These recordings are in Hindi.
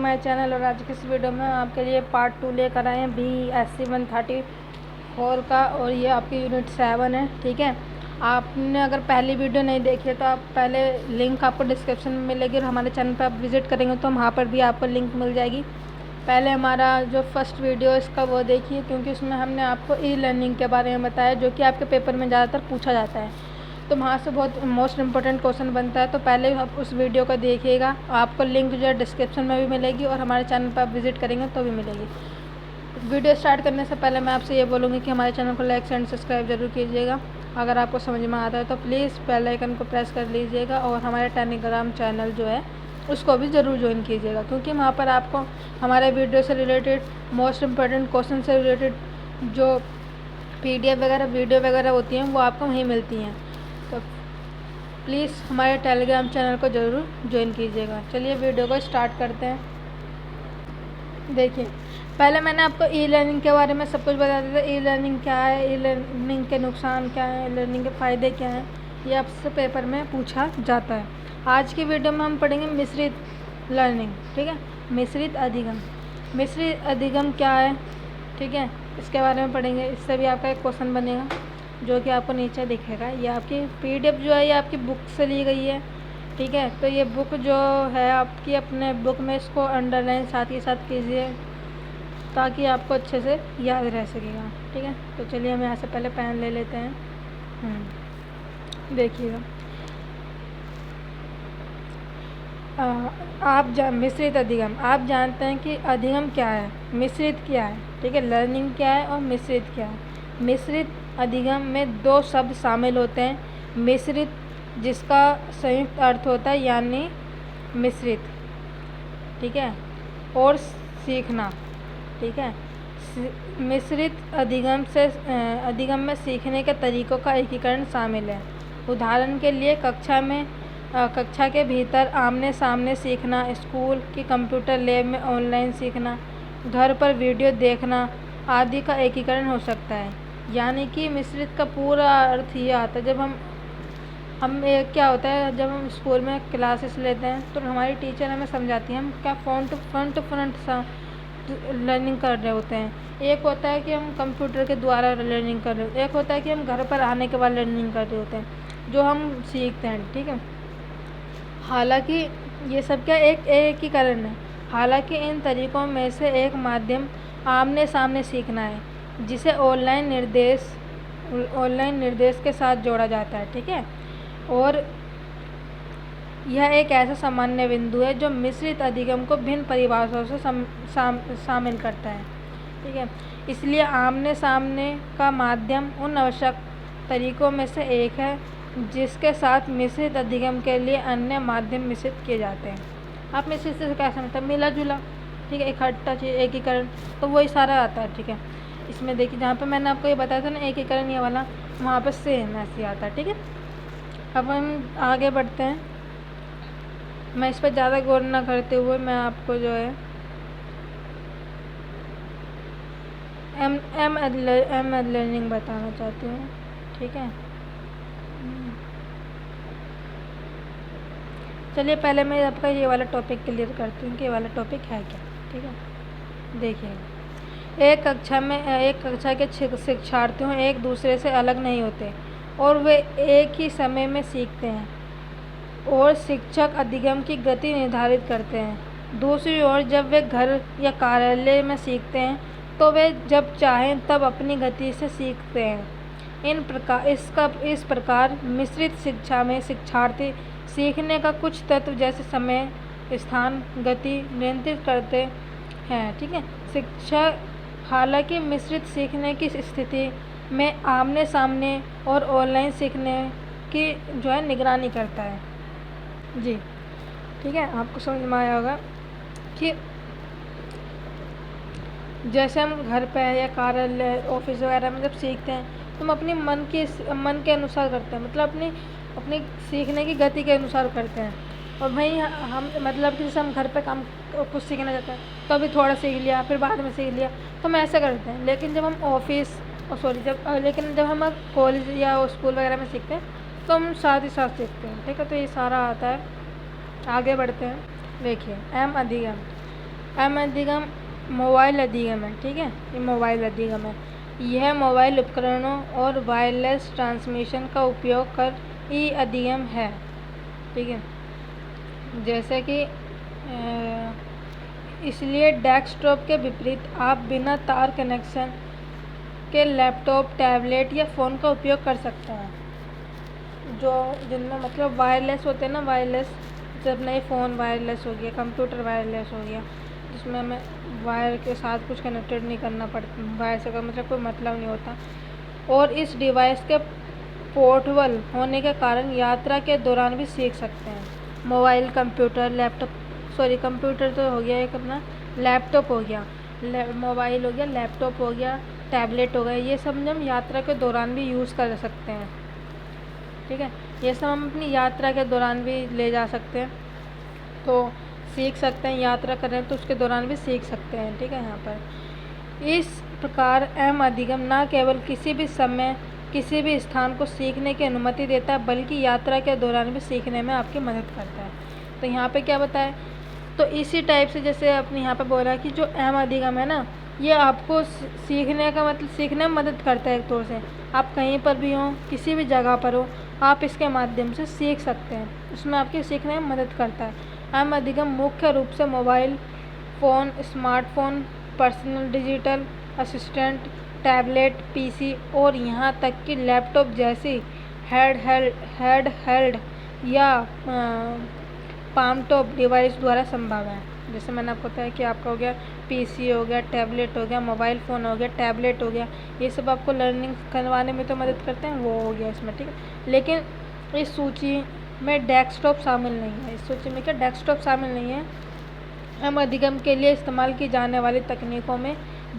माय चैनल और आज की इस वीडियो में आपके लिए पार्ट 2 लेकर आए हैं BSc 134 का और ये आपकी यूनिट 7 है। ठीक है, आपने अगर पहली वीडियो नहीं देखी है तो आप पहले लिंक आपको डिस्क्रिप्शन में मिलेगी और हमारे चैनल पर आप विज़िट करेंगे तो वहाँ पर भी आपको लिंक मिल जाएगी। पहले हमारा जो फर्स्ट वीडियो है इसका वो देखिए, क्योंकि उसमें हमने आपको ई लर्निंग के बारे में बताया जो कि आपके पेपर में ज़्यादातर पूछा जाता है, तो वहाँ से बहुत मोस्ट इम्पोर्टेंट क्वेश्चन बनता है। तो पहले आप उस वीडियो को देखिएगा, आपको लिंक जो है डिस्क्रिप्शन में भी मिलेगी और हमारे चैनल पर आप विज़िट करेंगे तो भी मिलेगी। वीडियो स्टार्ट करने से पहले मैं आपसे ये बोलूँगी कि हमारे चैनल को लाइक एंड सब्सक्राइब जरूर कीजिएगा। अगर आपको समझ में आता है तो प्लीज़ बेल आइकन को प्रेस कर लीजिएगा और हमारे टेलीग्राम चैनल जो है उसको भी ज़रूर ज्वाइन कीजिएगा, क्योंकि वहाँ पर आपको हमारे वीडियो से रिलेटेड मोस्ट इम्पोर्टेंट क्वेश्चन से रिलेटेड जो PDF वगैरह वीडियो वगैरह होती हैं वो आपको वहीं मिलती हैं। तो प्लीज़ हमारे टेलीग्राम चैनल को ज़रूर ज्वाइन कीजिएगा। चलिए वीडियो को स्टार्ट करते हैं। देखिए, पहले मैंने आपको ई लर्निंग के बारे में सब कुछ बता दिया था। ई लर्निंग क्या है, ई लर्निंग के नुकसान क्या हैं, ई लर्निंग के फ़ायदे क्या हैं, ये आपसे पेपर में पूछा जाता है। आज की वीडियो में हम पढ़ेंगे मिश्रित लर्निंग। ठीक है, मिश्रित अधिगम। मिश्रित अधिगम क्या है, ठीक है, इसके बारे में पढ़ेंगे। इससे भी आपका एक क्वेश्चन बनेगा जो कि आपको नीचे दिखेगा। ये आपकी PDF जो है ये आपकी बुक से ली गई है। ठीक है, तो ये बुक जो है आपकी अपने बुक में इसको अंडरलाइन साथ ही साथ कीजिए ताकि आपको अच्छे से याद रह सकेगा। ठीक है, तो चलिए हम यहाँ से पहले पेन ले लेते हैं। देखिएगा, मिश्रित अधिगम। आप जानते हैं कि अधिगम क्या है, मिश्रित क्या है, ठीक है, लर्निंग क्या है और मिश्रित क्या है। मिश्रित अधिगम में दो शब्द शामिल होते हैं, मिश्रित जिसका संयुक्त अर्थ होता है यानी मिश्रित, ठीक है, और सीखना। ठीक है, मिश्रित अधिगम में सीखने के तरीक़ों का एकीकरण शामिल है। उदाहरण के लिए कक्षा के भीतर आमने सामने सीखना, स्कूल की कंप्यूटर लैब में ऑनलाइन सीखना, घर पर वीडियो देखना आदि का एकीकरण हो सकता है। यानी कि मिश्रित का पूरा अर्थ ये आता है, जब हम क्या होता है, जब हम स्कूल में क्लासेस लेते हैं तो हमारी टीचर हमें समझाती है, हम क्या फ्रंट टू फ्रंट लर्निंग कर रहे होते हैं। एक होता है कि हम कंप्यूटर के द्वारा लर्निंग कर रहे होते हैं, एक होता है कि हम घर पर आने के बाद लर्निंग कर रहे होते हैं जो हम सीखते हैं। ठीक है, हालांकि ये सब क्या एक एकीकरण है। हालांकि इन तरीक़ों में से एक माध्यम आमने सामने सीखना है, जिसे ऑनलाइन निर्देश के साथ जोड़ा जाता है। ठीक है, और यह एक ऐसा सामान्य बिंदु है जो मिश्रित अधिगम को भिन्न परिभाषाओं से शामिल करता है। ठीक है, इसलिए आमने सामने का माध्यम उन आवश्यक तरीक़ों में से एक है जिसके साथ मिश्रित अधिगम के लिए अन्य माध्यम मिश्रित किए जाते हैं। आप मिश्रित से क्या समझते हैं, मिला जुला, ठीक है, इकट्ठा चीज़, एकीकरण, तो वही सारा आता है। ठीक है, इसमें देखिए जहाँ पे मैंने आपको ये बताया था ना एकीकरण ये वाला, वहाँ पे सेम ऐसे आता है। ठीक है, अब हम आगे बढ़ते हैं। मैं इस पर ज़्यादा गौर ना करते हुए मैं आपको जो है एम लर्निंग बताना चाहती हूँ। ठीक है, चलिए पहले मैं आपका ये वाला टॉपिक क्लियर करती हूँ कि ये वाला टॉपिक है क्या। ठीक है, देखिए, एक कक्षा के शिक्षार्थियों एक दूसरे से अलग नहीं होते और वे एक ही समय में सीखते हैं और शिक्षक अधिगम की गति निर्धारित करते हैं। दूसरी ओर जब वे घर या कार्यालय में सीखते हैं तो वे जब चाहें तब अपनी गति से सीखते हैं। इस प्रकार मिश्रित शिक्षा में शिक्षार्थी सीखने का कुछ तत्व जैसे समय, स्थान, गति नियंत्रित करते हैं। ठीक है, शिक्षक हालांकि मिश्रित सीखने की स्थिति में आमने सामने और ऑनलाइन सीखने की जो है निगरानी करता है। जी, ठीक है, आपको समझ में आया होगा कि जैसे हम घर पे या कार्यालय, ऑफिस वगैरह में जब सीखते हैं तो हम अपनी मन के अनुसार करते हैं, मतलब अपनी सीखने की गति के अनुसार करते हैं। और वहीं हम मतलब कि जैसे हम घर पे काम कुछ सीखना चाहते हैं तो अभी थोड़ा सीख लिया फिर बाद में सीख लिया, तो हम ऐसे करते हैं। लेकिन जब हम कॉलेज या स्कूल वगैरह में सीखते हैं तो हम साथ ही साथ सीखते हैं। ठीक है, तो ये सारा आता है। आगे बढ़ते हैं। देखिए, एम अधिगम। एम अधिगम मोबाइल अधिगम है, ठीक है, ये मोबाइल अधिगम है। यह मोबाइल उपकरणों और वायरलेस ट्रांसमिशन का उपयोग कर ई अधिगम है, ठीक है। जैसे कि इसलिए डेस्कटॉप के विपरीत आप बिना तार कनेक्शन के लैपटॉप, टैबलेट या फ़ोन का उपयोग कर सकते हैं, जो जिनमें मतलब वायरलेस होते हैं ना, वायरलेस, जब नए फ़ोन वायरलेस हो गया, कंप्यूटर वायरलेस हो गया, जिसमें हमें वायर के साथ कुछ कनेक्टेड नहीं करना पड़ता, वायर से का मतलब कोई मतलब नहीं होता। और इस डिवाइस के पोर्टेबल होने के कारण यात्रा के दौरान भी सीख सकते हैं। Mobile, computer, laptop, sorry computer तो हो गया एक अपना, लैपटॉप हो गया, मोबाइल हो गया, लैपटॉप हो गया, टैबलेट हो गया, ये सब हम यात्रा के दौरान भी यूज़ कर सकते हैं, ठीक है। ये सब हम अपनी यात्रा के दौरान भी ले जा सकते हैं, तो सीख सकते हैं, यात्रा कर रहे हैं तो उसके दौरान भी सीख सकते हैं, ठीक है। यहाँ पर इस प्रकार एम अधिगम न केवल किसी भी समय किसी भी स्थान को सीखने की अनुमति देता है, बल्कि यात्रा के दौरान भी सीखने में आपकी मदद करता है। तो यहाँ पे क्या बताया, तो इसी टाइप से जैसे अपने यहाँ पे बोला कि जो एम अधिगम है ना, ये आपको सीखने का मतलब सीखने में मदद करता है एक तौर से। आप कहीं पर भी हों, किसी भी जगह पर हो, आप इसके माध्यम से सीख सकते हैं, उसमें आपके सीखने में मदद करता है। एम अधिगम मुख्य रूप से mobile phone, smartphone, personal digital assistant, tablet, PC और यहाँ तक कि लैपटॉप जैसी हैंड हेल्ड या पाम टॉप डिवाइस द्वारा संभव है। जैसे मैंने आपको बताया कि आपका हो गया पीसी, हो गया टैबलेट, हो गया मोबाइल फ़ोन, हो गया टैबलेट, हो गया, ये सब आपको लर्निंग करवाने में तो मदद करते हैं, वो हो गया इसमें, ठीक है। लेकिन इस सूची में डेस्कटॉप शामिल नहीं है, इस सूची में क्या डेस्कटॉप शामिल नहीं है। एम अधिगम के लिए इस्तेमाल की जाने वाली तकनीकों में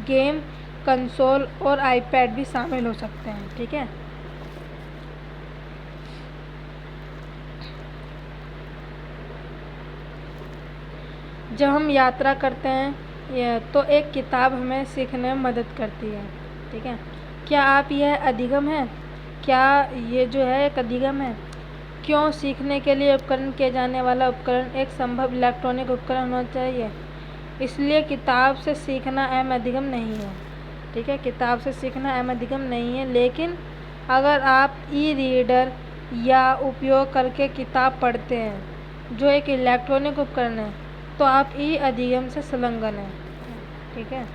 गेम कंसोल और आईपैड भी शामिल हो सकते हैं, ठीक है। जब हम यात्रा करते हैं तो एक किताब हमें सीखने में मदद करती है, ठीक है। क्या आप यह अधिगम है, क्या ये जो है एक अधिगम है? क्यों सीखने के लिए उपकरण किया जाने वाला उपकरण एक संभव इलेक्ट्रॉनिक उपकरण होना चाहिए? इसलिए किताब से सीखना एम अधिगम नहीं है, ठीक है। किताब से सीखना एम अधिगम नहीं है, लेकिन अगर आप ई रीडर या उपयोग करके किताब पढ़ते हैं, जो एक इलेक्ट्रॉनिक उपकरण है, तो आप ई अधिगम से संलग्न हैं, ठीक है।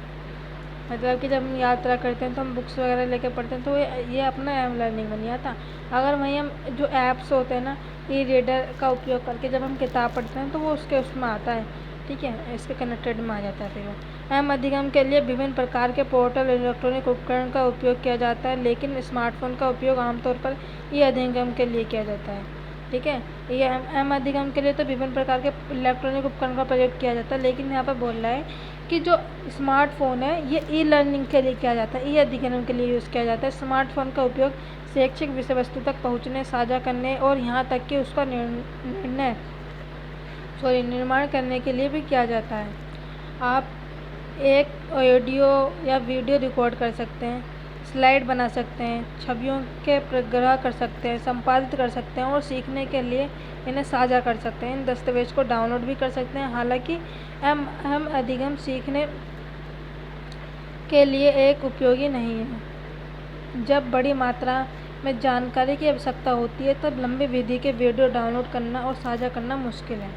मतलब कि जब हम यात्रा करते हैं तो हम बुक्स वगैरह लेके पढ़ते हैं, तो ये अपना एम लर्निंग में नहीं आता। अगर वहीं हम जो ऐप्स होते हैं ना, ई रीडर का उपयोग करके जब हम किताब पढ़ते हैं तो वो उसमें आता है, ठीक है, इसके कनेक्टेड में आ जाता है। फिर वो एम अधिगम के लिए विभिन्न प्रकार के पोर्टल इलेक्ट्रॉनिक उपकरण का उपयोग किया जाता है, लेकिन स्मार्टफोन का उपयोग आमतौर पर ई अधिगम के लिए किया जाता है, ठीक है। ये एम अधिगम के लिए तो विभिन्न प्रकार के इलेक्ट्रॉनिक उपकरण का प्रयोग किया जाता है, लेकिन यहाँ पर बोल रहा है कि जो स्मार्टफ़ोन है ये ई लर्निंग के लिए किया जाता है, ई अधिगम के लिए यूज़ किया जाता है। स्मार्टफोन का उपयोग शैक्षिक विषय वस्तु तक पहुँचने, साझा करने और यहाँ तक कि उसका निर्माण करने के लिए भी किया जाता है। आप एक ऑडियो या वीडियो रिकॉर्ड कर सकते हैं, स्लाइड बना सकते हैं, छवियों के प्रग्रह कर सकते हैं, संपादित कर सकते हैं और सीखने के लिए इन्हें साझा कर सकते हैं। इन दस्तावेज को डाउनलोड भी कर सकते हैं। हालांकि एम अधिगम सीखने के लिए एक उपयोगी नहीं है। जब बड़ी मात्रा में जानकारी की आवश्यकता होती है तब लंबी विधि के वीडियो डाउनलोड करना और साझा करना मुश्किल है,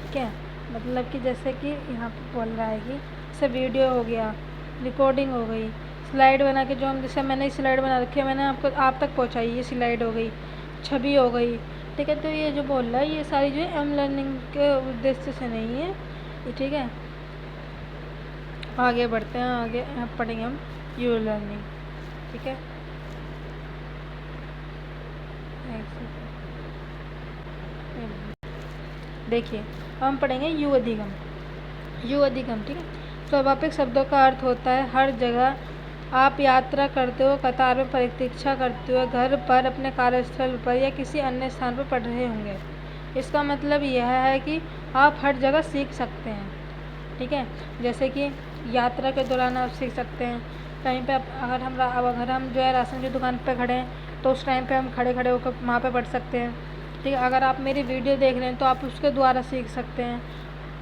ठीक है। मतलब कि जैसे कि यहाँ पर बोल रहा है कि जैसे वीडियो हो गया, रिकॉर्डिंग हो गई, स्लाइड बना के जो हम, जैसे मैंने स्लाइड बना रखी है, मैंने आप तक पहुँचाई, ये स्लाइड हो गई, छवि हो गई, ठीक है। तो ये जो बोल रहा है ये सारी जो है एम लर्निंग के उद्देश्य से नहीं है, ठीक है। आगे बढ़ते हैं, आगे पढ़ेंगे हम यू लर्निंग, ठीक है। देखिए हम पढ़ेंगे यू अधिगम। यू अधिगम, ठीक है। स्वाभाविक शब्दों का अर्थ होता है हर जगह आप यात्रा करते हो, कतार में प्रतीक्षा करते हुए, घर पर, अपने कार्यस्थल पर या किसी अन्य स्थान पर पढ़ रहे होंगे। इसका मतलब यह है कि आप हर जगह सीख सकते हैं, ठीक है। जैसे कि यात्रा के दौरान आप सीख सकते हैं, कहीं पे अगर हम जो है राशन की दुकान पे खड़े हैं तो उस टाइम पे हम खड़े खड़े होकर वहाँ पे पढ़ सकते हैं, ठीक है। अगर आप मेरी वीडियो देख रहे हैं तो आप उसके द्वारा सीख सकते हैं।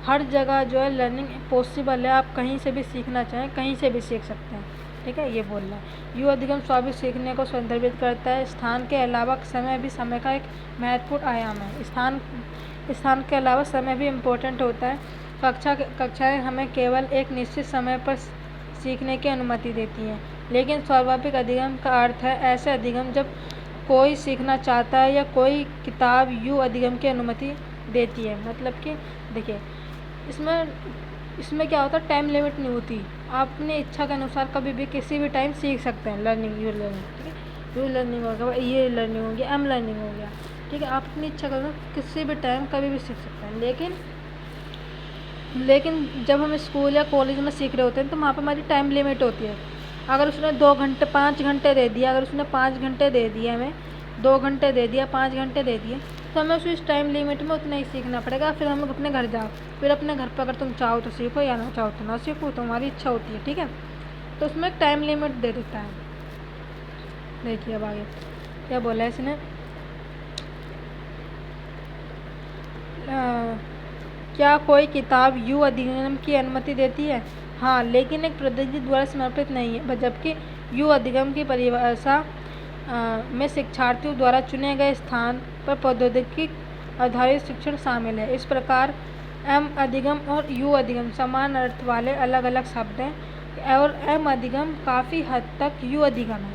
हर जगह जो है लर्निंग पॉसिबल है। आप कहीं से भी सीखना चाहें कहीं से भी सीख सकते हैं, ठीक है, ये बोल रहा है। यू अधिगम स्वाभाविक सीखने को संदर्भित करता है। स्थान के अलावा समय भी समय का एक महत्वपूर्ण आयाम है। स्थान के अलावा समय भी इम्पोर्टेंट होता है। कक्षाएं हमें केवल एक निश्चित समय पर सीखने की अनुमति देती हैं, लेकिन स्वाभाविक अधिगम का अर्थ है ऐसे अधिगम जब कोई सीखना चाहता है या कोई किताब यू अधिगम की अनुमति देती है। मतलब कि देखिए, इसमें क्या होता है, टाइम लिमिट नहीं होती। आप अपनी इच्छा के अनुसार कभी भी किसी भी टाइम सीख सकते हैं। यू लर्निंग, ठीक है, यू लर्निंग हो गया, ये लर्निंग हो गया, एम लर्निंग हो गया, ठीक है। आप अपनी इच्छा के अनुसार किसी भी टाइम कभी भी सीख सकते हैं। लेकिन जब हम स्कूल या कॉलेज में सीख रहे होते हैं तो वहाँ पर हमारी टाइम लिमिट होती है। अगर उसने 2 घंटे 5 घंटे दे दिया, अगर उसने 5 घंटे दे दिए, हमें 2 घंटे दे दिया, 5 घंटे दे दिए, तो हमें उस टाइम लिमिट में उतना ही सीखना पड़ेगा। फिर हम अपने घर जाओ, फिर अपने घर पर अगर तुम चाहो तो सीखो या ना चाहो तो ना सीखो, तो हमारी इच्छा होती है, ठीक है। तो उसमें एक टाइम लिमिट दे देता है। देखिए अब आगे क्या बोला है इसने, क्या कोई किताब यू अधिगम की अनुमति देती है? हाँ, लेकिन एक प्रौद्योगिकी द्वारा समर्पित नहीं है। जबकि यू अधिगम की परिभाषा में शिक्षार्थियों द्वारा चुने गए स्थान पर प्रौद्योगिकी आधारित शिक्षण शामिल है। इस प्रकार एम अधिगम और यू अधिगम समान अर्थ वाले अलग अलग शब्द हैं और एम अधिगम काफ़ी हद तक यू अधिगम है।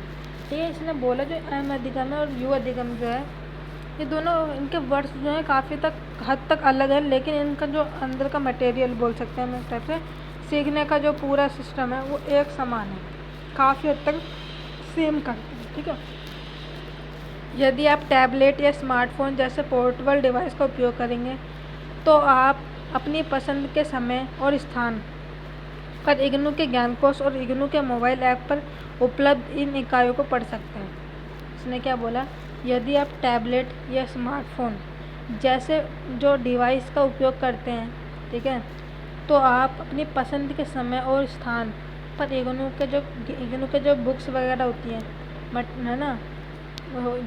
ठीक है, इसने बोला जो एम अधिगम है और यू अधिगम जो है, ये दोनों इनके वर्ड्स जो हैं काफ़ी हद तक अलग है, लेकिन इनका जो अंदर का मटेरियल बोल सकते हैं हम एक टाइप से, सीखने का जो पूरा सिस्टम है वो एक समान है, काफ़ी हद तक सेम करते हैं, ठीक है। यदि आप टैबलेट या स्मार्टफोन जैसे पोर्टेबल डिवाइस का उपयोग करेंगे तो आप अपनी पसंद के समय और स्थान पर इग्नू के ज्ञानकोश और इग्नू के मोबाइल ऐप पर उपलब्ध इन इकाइयों को पढ़ सकते हैं। इसने क्या बोला, यदि आप टैबलेट या स्मार्टफोन जैसे जो डिवाइस का उपयोग करते हैं, ठीक है, तो आप अपनी पसंद के समय और स्थान पर इग्नू के जो बुक्स वगैरह होती हैं, है ना,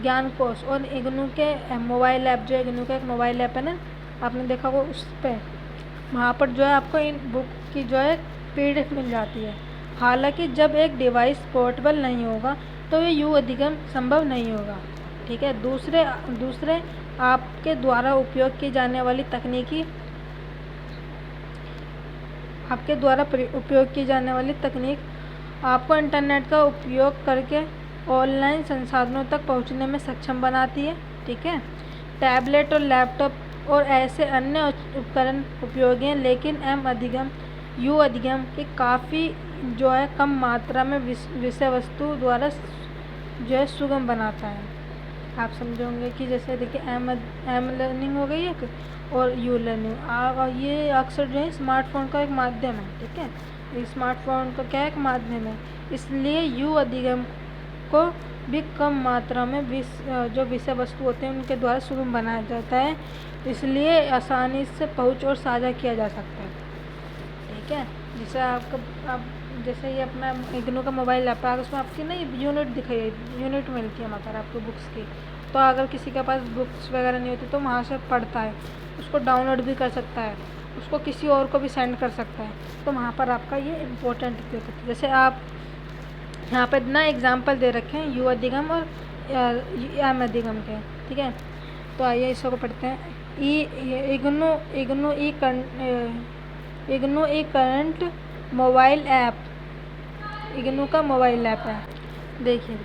ज्ञानकोश और इग्नू के मोबाइल ऐप, जो इग्नू का एक मोबाइल ऐप है ना, आपने देखा होगा, उस पर वहाँ पर जो है आपको इन बुक की जो है PDF मिल जाती है। हालांकि जब एक डिवाइस पोर्टेबल नहीं होगा तो ये यू अधिगम संभव नहीं होगा, ठीक है। दूसरे आपके द्वारा उपयोग की जाने वाली तकनीक आपको इंटरनेट का उपयोग करके ऑनलाइन संसाधनों तक पहुंचने में सक्षम बनाती है, ठीक है। टैबलेट और लैपटॉप और ऐसे अन्य उपकरण उपयोगी हैं, लेकिन एम अधिगम यू अधिगम की काफ़ी जो है कम मात्रा में विषय वस्तु द्वारा जो है सुगम बनाता है। आप समझोगे कि जैसे देखिए एम लर्निंग हो गई है और यू लर्निंग, ये अक्सर जो है स्मार्टफोन का एक माध्यम है, ठीक है। स्मार्टफोन का क्या एक माध्यम है, इसलिए यू अधिगम को भी कम मात्रा में जो विषय वस्तु होते हैं उनके द्वारा सुगम बनाया जाता है, इसलिए आसानी से पहुंच और साझा किया जा सकता है, ठीक है। जैसे आप जैसे ये अपना इग्नू का मोबाइल ऐप है, उसमें आपकी ना यूनिट मिलती है मतलब आपको बुक्स की, तो अगर किसी के पास बुक्स वगैरह नहीं होती तो वहाँ से पढ़ता है, उसको डाउनलोड भी कर सकता है, उसको किसी और को भी सेंड कर सकता है, तो वहाँ पर आपका ये इम्पोर्टेंट होता है। जैसे आप यहाँ पर ना एग्जाम्पल दे रखे हैं यू अधिगम और एम अधिगम के, ठीक है। तो आइए इसको पढ़ते हैं। इग्नू ई करंट मोबाइल ऐप, इग्नू का मोबाइल ऐप है। देखिए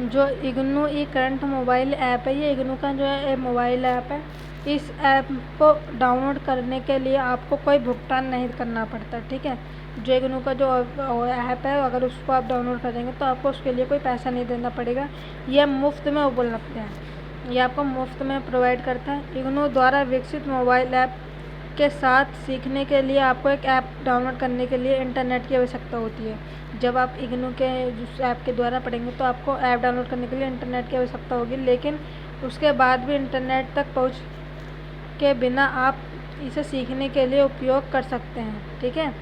जो इग्नू ई करंट मोबाइल ऐप है, ये इग्नू का जो है मोबाइल ऐप है। इस ऐप को डाउनलोड करने के लिए आपको कोई भुगतान नहीं करना पड़ता, ठीक है। जो इग्नू का जो ऐप है, अगर उसको आप डाउनलोड करेंगे तो आपको उसके लिए कोई पैसा नहीं देना पड़ेगा, यह मुफ्त में उपलब्ध है, ये आपको मुफ्त में प्रोवाइड करता है। इग्नू द्वारा विकसित मोबाइल ऐप के साथ सीखने के लिए आपको एक ऐप डाउनलोड करने के लिए इंटरनेट की आवश्यकता होती है। जब आप इग्नू के जिस ऐप के द्वारा पढ़ेंगे तो आपको ऐप डाउनलोड करने के लिए इंटरनेट की आवश्यकता होगी, लेकिन उसके बाद भी इंटरनेट तक पहुंच के बिना आप इसे सीखने के लिए उपयोग कर सकते हैं, ठीक है।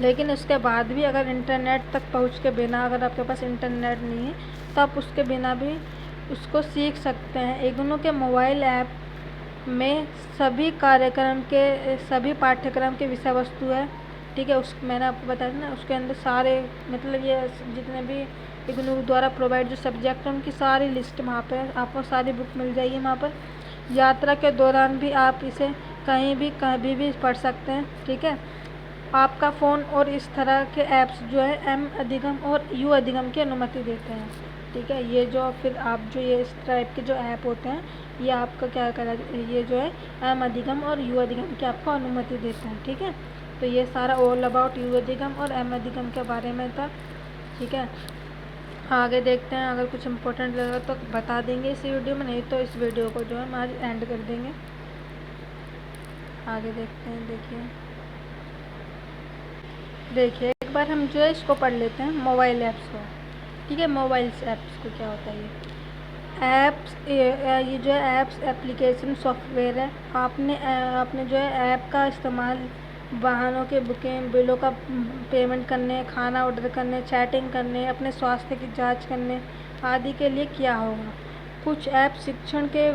लेकिन उसके बाद भी अगर इंटरनेट तक पहुंच के बिना, अगर आपके पास इंटरनेट नहीं है तो आप उसके बिना भी उसको सीख सकते हैं। इग्नू के मोबाइल ऐप में सभी पाठ्यक्रम के विषय वस्तु है, ठीक है। उस मैंने आपको बताया ना, उसके अंदर सारे मतलब ये जितने भी इग्नू द्वारा प्रोवाइड जो सब्जेक्ट है उनकी सारी लिस्ट वहाँ पे आपको सारी बुक मिल जाएगी वहाँ पर। यात्रा के दौरान भी आप इसे कभी भी पढ़ सकते हैं, ठीक है। आपका फ़ोन और इस तरह के ऐप्स जो है एम अधिगम और यू अधिगम की अनुमति देते हैं, ठीक है। ये जो फिर आप जो ये इस टाइप के जो ऐप होते हैं ये आपका क्या करा, ये जो है एम अधिगम और यू अधिगम की आपको अनुमति देते हैं, ठीक है। तो ये सारा ऑल अबाउट यू अधिगम और एम अधिगम के बारे में था, ठीक है। आगे देखते हैं, अगर कुछ इम्पोर्टेंट लगा तो बता देंगे इस वीडियो में, नहीं तो इस वीडियो को जो है हम आज एंड कर देंगे। आगे देखते हैं, देखिए एक बार हम जो है इसको पढ़ लेते हैं मोबाइल ऐप्स को, ठीक है। मोबाइल ऐप्स को क्या होता है, ये जो है ऐप्स एप्लीकेशन सॉफ्टवेयर है। आपने जो है ऐप का इस्तेमाल वाहनों के बुकिंग, बिलों का पेमेंट करने, खाना ऑर्डर करने, चैटिंग करने, अपने स्वास्थ्य की जांच करने आदि के लिए किया होगा। कुछ ऐप शिक्षण के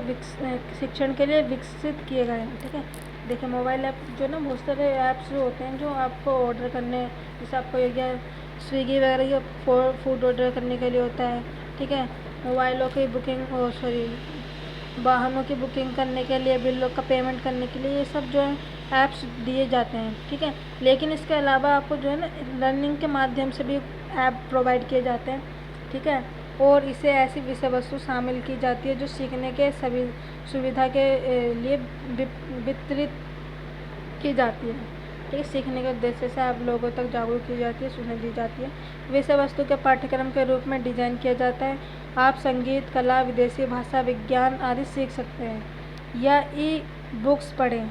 लिए विकसित किए गए हैं, ठीक है। देखिए मोबाइल ऐप जो ना बहुत सारे ऐप्स जो होते हैं जो आपको ऑर्डर करने, जैसे आपको ये स्विगी वगैरह ये फूड ऑर्डर करने के लिए होता है, ठीक है। मोबाइलों की बुकिंग वाहनों की बुकिंग करने के लिए, बिलों का पेमेंट करने के लिए, ये सब जो है ऐप्स दिए जाते हैं, ठीक है। लेकिन इसके अलावा आपको जो है ना लर्निंग के माध्यम से भी ऐप प्रोवाइड किए जाते हैं, ठीक है। और इसे ऐसी विषय वस्तु शामिल की जाती है जो सीखने के सभी सुविधा के लिए वितरित की जाती है, ठीक है। सीखने के उद्देश्य से आप लोगों तक जागरूक की जाती है, सूचना दी जाती है। विषय वस्तु के पाठ्यक्रम के रूप में डिज़ाइन किया जाता है। आप संगीत, कला, विदेशी भाषा, विज्ञान आदि सीख सकते हैं या ई बुक्स पढ़ें,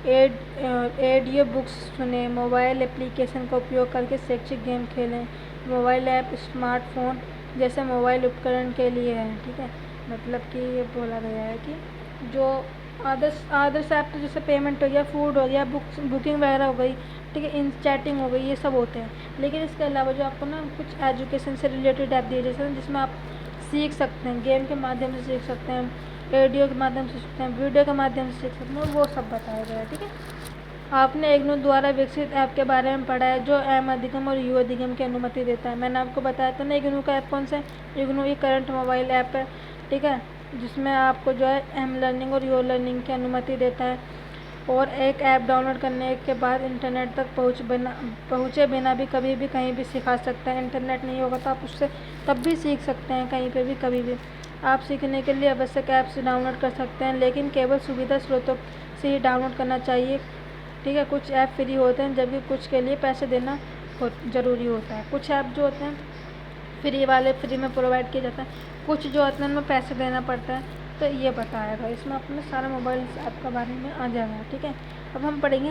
ऑडियो बुक्स सुने, मोबाइल एप्लीकेशन का उपयोग करके शैक्षिक गेम खेलें। मोबाइल ऐप स्मार्टफोन जैसे मोबाइल उपकरण के लिए है, ठीक है। मतलब कि ये बोला गया है कि जो आदर्श ऐप तो जैसे पेमेंट हो गया, फूड हो गया, बुकिंग वगैरह हो गई, ठीक है, इन चैटिंग हो गई, ये सब होते हैं। लेकिन इसके अलावा जो आपको ना कुछ एजुकेशन से रिलेटेड ऐप दिए जैसे जिसमें आप सीख सकते हैं, गेम के माध्यम से सीख सकते हैं, ऑडियो के माध्यम से सीख सकते हैं, वीडियो के माध्यम से सीख सकते हैं, वो सब बताया गया है, ठीक है। आपने इग्नू द्वारा विकसित ऐप के बारे में पढ़ा है जो एम अधिगम और यू अधिगम की अनुमति देता है। मैंने आपको बताया था ना इग्नू का ऐप कौन सा है। इग्नू ये करंट मोबाइल ऐप है, ठीक है, जिसमें आपको जो है एम लर्निंग और यू लर्निंग की अनुमति देता है। और एक ऐप डाउनलोड करने के बाद इंटरनेट तक पहुँचे बिना भी कभी भी कहीं भी सिखा सकते हैं। इंटरनेट नहीं होगा तो आप उससे तब भी सीख सकते हैं, कहीं पे भी कभी भी। आप सीखने के लिए आवश्यक ऐप्स डाउनलोड कर सकते हैं, लेकिन केवल सुविधा स्रोतों से ही डाउनलोड करना चाहिए, ठीक है। कुछ ऐप फ्री होते हैं जबकि कुछ के लिए पैसे देना ज़रूरी होता है। कुछ ऐप जो होते हैं फ्री में प्रोवाइड किए जाते हैं, कुछ जो होते हैं उनमें पैसे देना पड़ता है। तो ये बताएगा इसमें अपने सारे मोबाइल ऐप के बारे में आ जाएगा, ठीक है। अब हम पढ़ेंगे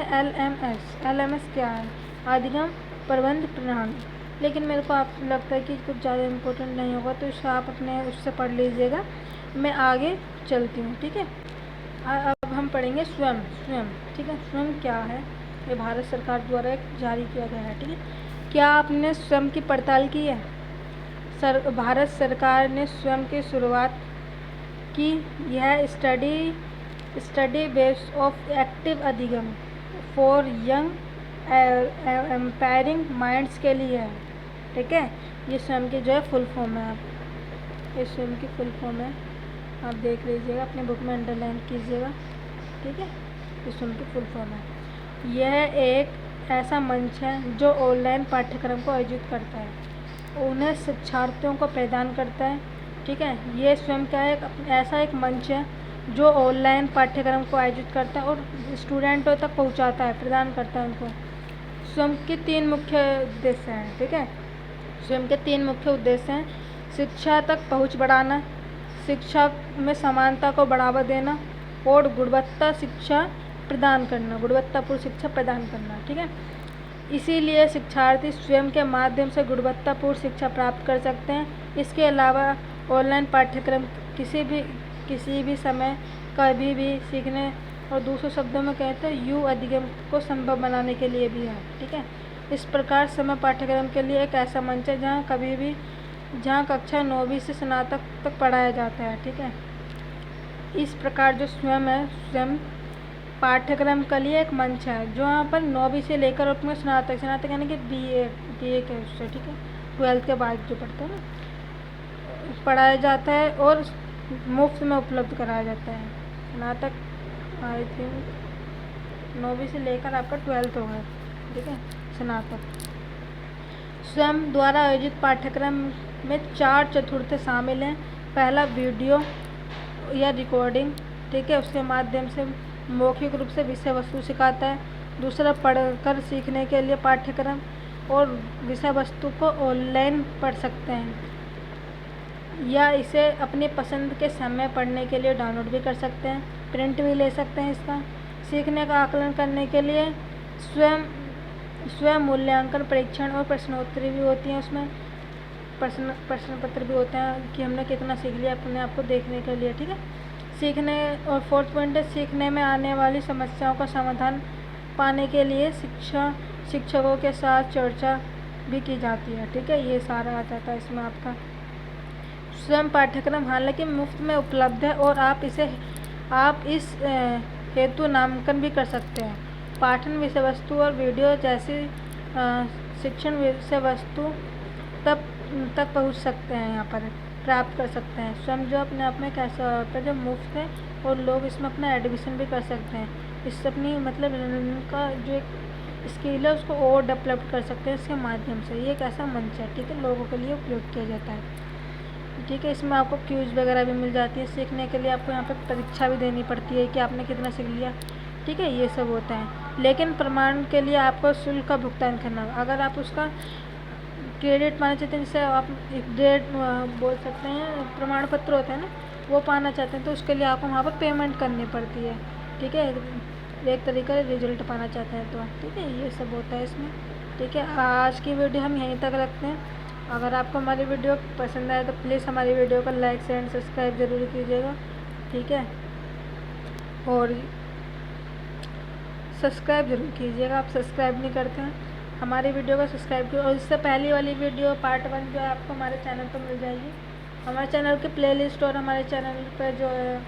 LMS क्या है, अधिगम प्रबंध प्रणाली। लेकिन मेरे को आप लगता है कि कुछ ज़्यादा इम्पोर्टेंट नहीं होगा तो इसको आप अपने उससे पढ़ लीजिएगा। मैं आगे चलती हूँ, ठीक है। अब हम पढ़ेंगे स्वयं, ठीक है। स्वयं क्या है, ये भारत सरकार द्वारा एक जारी किया गया है, ठीक है। क्या आपने स्वयं की पड़ताल की है? भारत सरकार ने स्वयं की शुरुआत की। यह स्टडी बेस ऑफ एक्टिव अधिगम फॉर यंग एम्पायरिंग माइंड्स के लिए है, ठीक है। ये स्वयं की जो है फुल फॉर्म है, आप ये स्वयं की फुल फॉर्म है, आप देख लीजिएगा, अपने बुक में अंडरलाइन कीजिएगा, ठीक है। ये स्वयं की फुल फॉर्म है। यह एक ऐसा मंच है जो ऑनलाइन पाठ्यक्रम को आयोजित करता है, उन्हें शिक्षार्थियों को प्रदान करता है, ठीक है। ये स्वयं क्या है, ऐसा एक मंच है जो ऑनलाइन पाठ्यक्रम को आयोजित करता है और स्टूडेंटों तक पहुंचाता है, प्रदान करता है उनको। स्वयं के 3 मुख्य उद्देश्य हैं, ठीक है। स्वयं के 3 मुख्य उद्देश्य हैं, शिक्षा तक पहुंच बढ़ाना, शिक्षा में समानता को बढ़ावा देना और गुणवत्ता शिक्षा प्रदान करना, गुणवत्तापूर्ण शिक्षा प्रदान करना, ठीक है। इसीलिए शिक्षार्थी स्वयं के माध्यम से गुणवत्तापूर्ण शिक्षा प्राप्त कर सकते हैं। इसके अलावा ऑनलाइन पाठ्यक्रम किसी भी समय कभी भी सीखने और दूसरे शब्दों में कहते हैं यू अधिगम को संभव बनाने के लिए भी है, ठीक है। इस प्रकार समय पाठ्यक्रम के लिए एक ऐसा मंच है जहाँ कक्षा 9वीं से स्नातक तक पढ़ाया जाता है, ठीक है। इस प्रकार जो स्वयं है, स्वयं पाठ्यक्रम के लिए एक मंच है जो यहाँ पर 9वीं से लेकर उसमें स्नातक यानी कि BA के उससे, ठीक है, 12th के बाद जो पढ़ते हैं ना, पढ़ाया जाता है और मुफ्त में उपलब्ध कराया जाता है। स्नातक आई थिंक 9वीं से लेकर आपका 12th होगा, ठीक है, स्नातक। स्वयं द्वारा आयोजित पाठ्यक्रम में 4 चतुर्थ शामिल हैं। पहला वीडियो या रिकॉर्डिंग, ठीक है, उसके माध्यम से मौखिक रूप से विषय वस्तु सिखाता है। दूसरा पढ़कर सीखने के लिए पाठ्यक्रम और विषय वस्तु को ऑनलाइन पढ़ सकते हैं या इसे अपनी पसंद के समय पढ़ने के लिए डाउनलोड भी कर सकते हैं, प्रिंट भी ले सकते हैं। इसका सीखने का आकलन करने के लिए स्वयं मूल्यांकन परीक्षण और प्रश्नोत्तरी भी होती हैं। उसमें प्रश्न पत्र भी होते हैं कि हमने कितना सीख लिया अपने आप को देखने के लिए, ठीक है। सीखने और 4th पॉइंट है, सीखने में आने वाली समस्याओं का समाधान पाने के लिए शिक्षकों के साथ चर्चा भी की जाती है, ठीक है। ये सारा आ जाता है इसमें आपका। स्वयं पाठ्यक्रम हालांकि मुफ्त में उपलब्ध है और आप इस हेतु नामांकन भी कर सकते हैं। पाठन विषय वस्तु और वीडियो जैसी शिक्षण विषय वस्तु तक पहुंच सकते हैं, यहाँ पर प्राप्त कर सकते हैं। स्वयं जो अपने आप में कैसा होता है, जो मुफ्त है और लोग इसमें अपना एडमिशन भी कर सकते हैं। इससे अपनी मतलब उनका जो एक स्किल है उसको और डेवलप कर सकते हैं इसके माध्यम से। ये एक ऐसा मंच है, ठीक है, लोगों के लिए उपयोग किया जाता है, ठीक है। इसमें आपको क्यूज वगैरह भी मिल जाती है। सीखने के लिए आपको यहाँ पर परीक्षा भी देनी पड़ती है कि आपने कितना सीख लिया, ठीक है, ये सब होता है। लेकिन प्रमाण के लिए आपको शुल्क का भुगतान करना होगा। अगर आप उसका क्रेडिट पाना चाहते हैं, जिससे आप ग्रेड बोल सकते हैं, प्रमाण पत्र होता है ना, वो पाना चाहते हैं, तो उसके लिए आपको वहाँ पर पेमेंट करनी पड़ती है, ठीक है। एक तरीके से रिजल्ट पाना चाहते हैं तो, ठीक है, ये सब होता है इसमें, ठीक है। आज की वीडियो हम यहीं तक रखते हैं। अगर आपको हमारी वीडियो पसंद आए तो प्लीज़ हमारी वीडियो को लाइक शेयर एंड सब्सक्राइब ज़रूर कीजिएगा, ठीक है, और सब्सक्राइब ज़रूर कीजिएगा। आप सब्सक्राइब नहीं करते हैं हमारी वीडियो को सब्सक्राइब कीजिए। और इससे पहली वाली वीडियो पार्ट 1 जो है आपको हमारे चैनल पर मिल जाएगी। हमारे चैनल की प्लेलिस्ट और हमारे चैनल पर जो है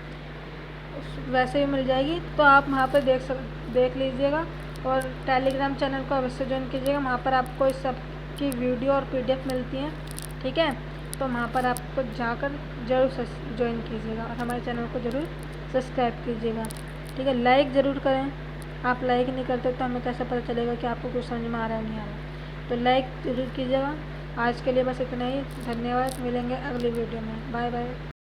वैसे ही मिल जाएगी, तो आप वहाँ पर देख लीजिएगा। और टेलीग्राम चैनल को अवश्य ज्वाइन कीजिएगा, वहाँ पर आपको इस सब की वीडियो और PDF मिलती हैं, ठीक है। तो वहाँ पर आपको जाकर ज़रूर ज्वाइन कीजिएगा और हमारे चैनल को ज़रूर सब्सक्राइब कीजिएगा, ठीक है। लाइक ज़रूर करें, आप लाइक नहीं करते तो हमें कैसे पता चलेगा कि आपको कुछ समझ में आ रहा है नहीं आ रहा। तो लाइक ज़रूर कीजिएगा। आज के लिए बस इतना ही, धन्यवाद। मिलेंगे अगली वीडियो में, बाय बाय।